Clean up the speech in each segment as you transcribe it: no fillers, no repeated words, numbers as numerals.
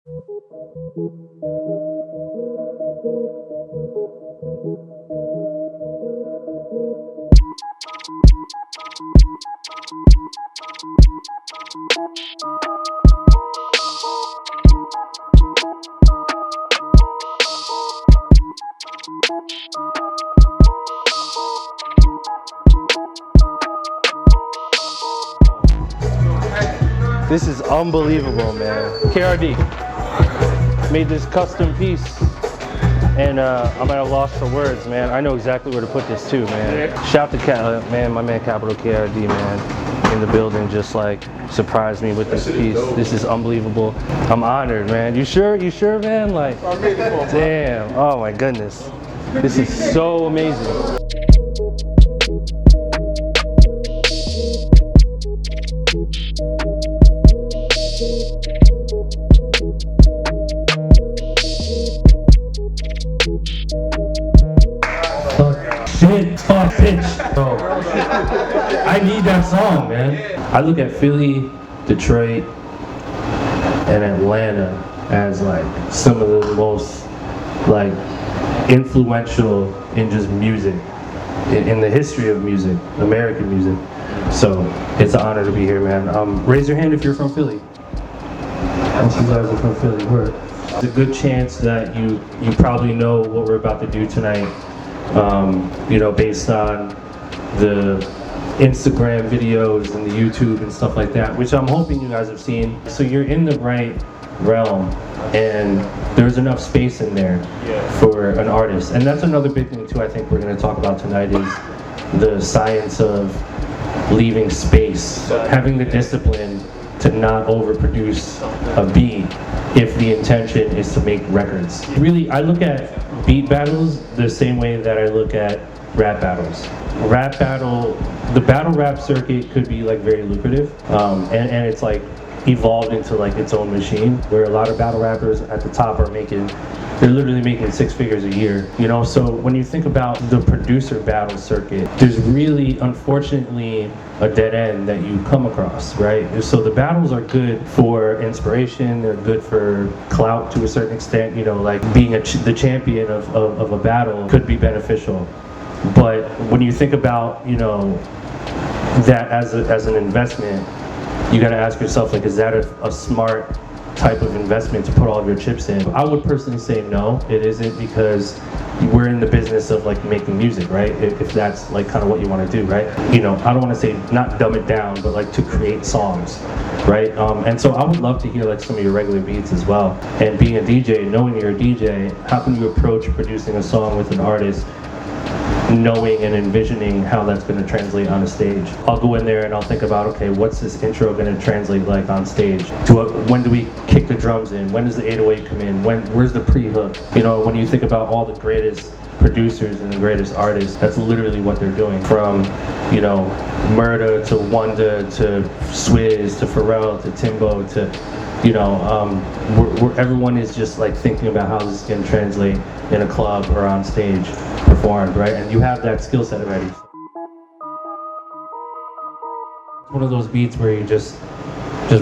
This is unbelievable, man. KRD made this custom piece, and I'm at a loss for words, man. I know exactly where to put this too, man. Shout to man, my man Capital KRD, man, in the building, just like surprised me with this piece. This is unbelievable. I'm honored, man. You sure? You sure, man? Like, damn. Oh my goodness. This is so amazing. Fuck bitch. Bro, I need that song, man. I look at Philly, Detroit, and Atlanta as like some of the most like influential in just music, in the history of music, American music. So it's an honor to be here, man. Raise your hand if you're from Philly. Most of you guys are from Philly. There's a good chance that you probably know what we're about to do tonight. You know, based on the Instagram videos and the YouTube and stuff like that, which I'm hoping you guys have seen. So you're in the right realm, and there's enough space in there for an artist. And that's another big thing too, I think we're going to talk about tonight, is the science of leaving space, having the discipline to not overproduce a beat if the intention is to make records. Really, I look at beat battles the same way that I look at rap battles. The battle rap circuit could be like very lucrative, and it's like evolved into like its own machine, where a lot of battle rappers at the top are they're literally making 6 figures a year, you know? So when you think about the producer battle circuit, there's really, unfortunately, a dead end that you come across, right? So the battles are good for inspiration, they're good for clout to a certain extent, you know, like being the champion of a battle could be beneficial. But when you think about, you know, that as an investment, you gotta ask yourself, like, is that a smart type of investment to put all of your chips in? I would personally say no, it isn't, because we're in the business of like making music, right? If that's like kind of what you want to do, right? You know, I don't want to say not dumb it down, but like to create songs, right? And so I would love to hear like some of your regular beats as well. And being a DJ, knowing you're a DJ, how can you approach producing a song with an artist, knowing and envisioning how that's going to translate on a stage? I'll go in there and I'll think about, okay, what's this intro going to translate like on stage? When do we kick the drums in? When does the 808 come in? Where's the pre-hook? You know, when you think about all the greatest producers and the greatest artists, that's literally what they're doing. From, you know, Murda to Wanda to Swizz to Pharrell to Timbo to, you know, everyone is just like thinking about how this is going to translate in a club or on stage performed, right? And you have that skill set already. One of those beats where you just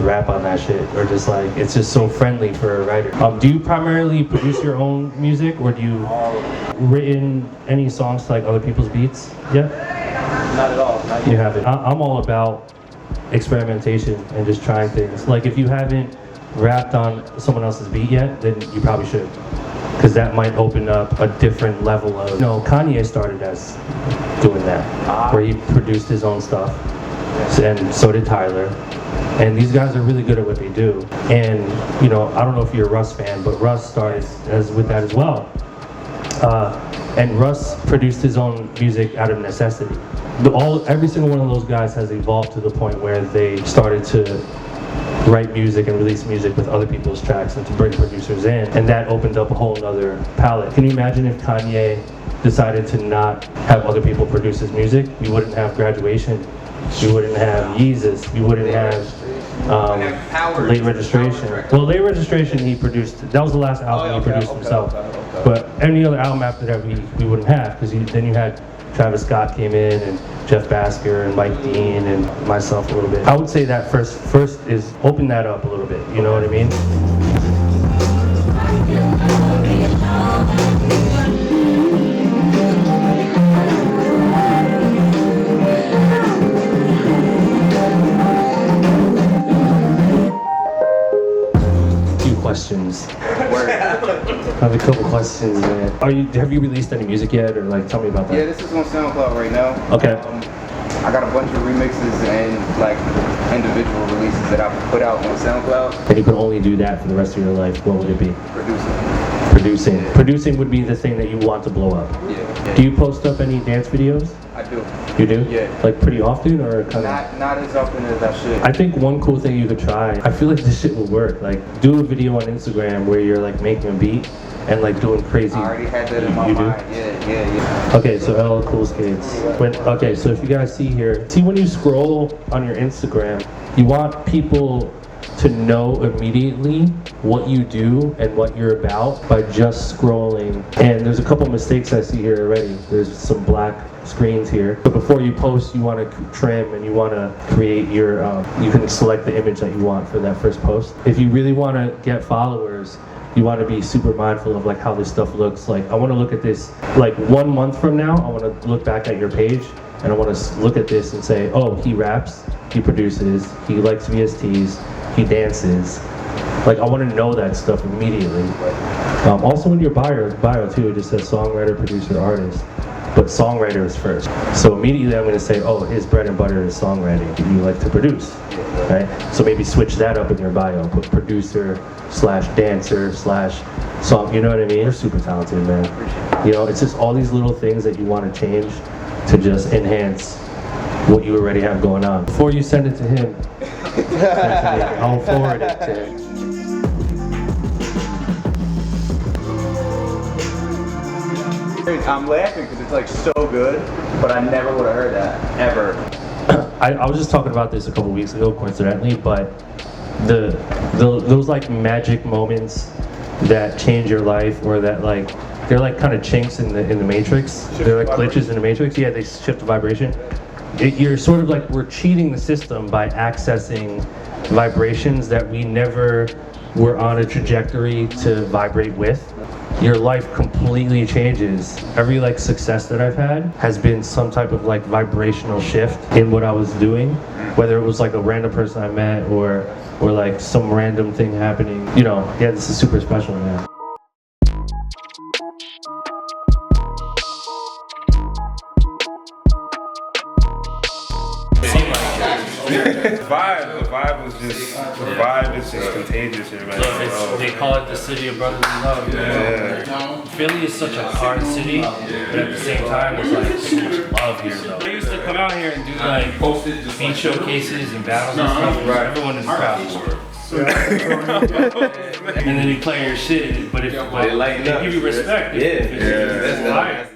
rap on that shit, or just like, it's just so friendly for a writer. Do you primarily produce your own music, or do you written any songs to like other people's beats? Yeah? Not at all. You haven't. I'm all about experimentation and just trying things. Like if you haven't rapped on someone else's beat yet, then you probably should, because that might open up a different level of, you know, Kanye started as doing that, where he produced his own stuff, and so did Tyler. And these guys are really good at what they do. And, you know, I don't know if you're a Russ fan, but Russ started with that as well. And Russ produced his own music out of necessity. Every single one of those guys has evolved to the point where they started to write music and release music with other people's tracks and to bring producers in. And that opened up a whole other palette. Can you imagine if Kanye decided to not have other people produce his music? We wouldn't have Graduation. We wouldn't have Yeezus. We wouldn't have Late Registration. Well, Late Registration he produced. That was the last album he produced himself. But any other album after that we wouldn't have, because then you had Travis Scott came in, and Jeff Basker and Mike Dean and myself a little bit. I would say that first is open that up a little bit. You know what I mean? few questions. I have a couple questions, man. Have you released any music yet, or like tell me about that? Yeah, this is on SoundCloud right now. Okay. I got a bunch of remixes and like individual releases that I put out on SoundCloud. And you could only do that for the rest of your life. What would it be? Producing. Yeah. Producing would be the thing that you want to blow up. Yeah. Do you post up any dance videos? I do. You do? Yeah. Like pretty often, or kind of? Not as often as I should. I think one cool thing you could try, I feel like this shit would work. Like do a video on Instagram where you're like making a beat and like doing crazy. I already had that in my mind. Yeah. Okay, so LL Cool Skates. Okay, so if you guys see here, see when you scroll on your Instagram, you want people to know immediately what you do and what you're about by just scrolling. And there's a couple mistakes I see here already. There's some black screens here. But before you post, you want to trim and you want to create your, you can select the image that you want for that first post. If you really want to get followers, you want to be super mindful of like how this stuff looks. Like I want to look at this like 1 month from now, I want to look back at your page and I want to look at this and say, oh, he raps, he produces, he likes VSTs, he dances. Like I want to know that stuff immediately. Also in your bio too, it just says songwriter, producer, artist. But songwriter is first. So immediately I'm going to say, oh, his bread and butter is songwriting. You like to produce, right? So maybe switch that up in your bio. Put producer / dancer / song. You know what I mean? You're super talented, man. You know, it's just all these little things that you want to change to just enhance what you already have going on. Before you send it to him, I'll forward it to him. I'm laughing because it's like so good, but I never would have heard that, ever. I was just talking about this a couple weeks ago, coincidentally, but those like magic moments that change your life, or that like, they're like kind of chinks in the matrix. They're like glitches in the matrix. Yeah, they shift the vibration. You're sort of like, we're cheating the system by accessing vibrations that we never were on a trajectory to vibrate with. Your life completely changes. Every like success that I've had has been some type of like vibrational shift in what I was doing, whether it was like a random person I met or like some random thing happening. You know, yeah, this is super special, man. The vibe is just contagious here, man. They call it the city of brotherly love. Yeah. Philly is such a hard city, but at the same time, there's like so much love here, though. I used to come out here and do like beat showcases and battles and stuff. Right. Everyone is proud. And then you play your shit, but if they give you respect, it's fire.